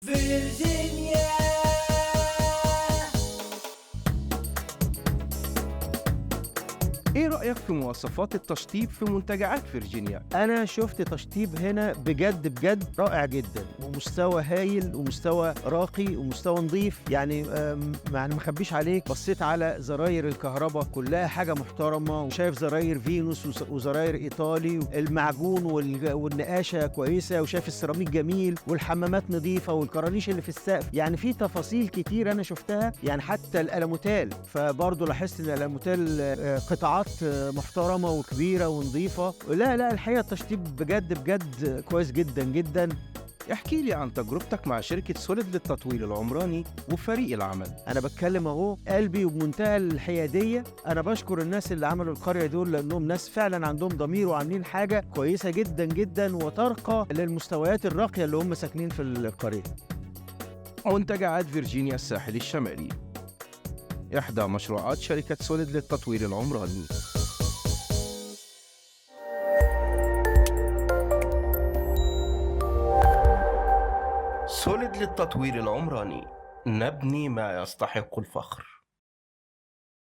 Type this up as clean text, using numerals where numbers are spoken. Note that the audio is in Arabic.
فيرجينيا. إيه رأيك في مواصفات التشطيب في منتجعات فيرجينيا؟ أنا شُفت تشطيب هنا بجد، بجد رائع جدًا، ومستوى هايل ومستوى راقي ومستوى نضيف، يعني ما اخبّيش عليك، بصّيت على زراير الكهربا كلّها حاجة محترمة، وشايف زراير فينوس وزراير إيطالي، المعجون والنقاشة كويسة، وشايف السيراميك جميل، والحمامات نضيفة، والكرانيش اللي في السقف، يعني في تفاصيل كتير أنا شُفتها، يعني حتى الألموتال، فبرضه لاحظت إن الألموتال قطاعات محترمة وكبيرة ونضيفة. لا الحقيقة التشطيب بجد بجد كويس جدا جدا. احكي لي عن تجربتك مع شركة سوليد للتطوير العمراني وفريق العمل. أنا بتكلم أهو قلبي وبمنتهى الحيادية، أنا بشكر الناس اللي عملوا القرية دول لأنهم ناس فعلا عندهم ضمير وعاملين حاجة كويسة جدا جدا وترقى للمستويات الراقية اللي هم ساكنين في القرية. منتجعات فيرجينيا الساحل الشمالي، إحدى مشروعات شركة سوليد للتطوير العمراني. سوليد للتطوير العمراني، نبني ما يستحق الفخر.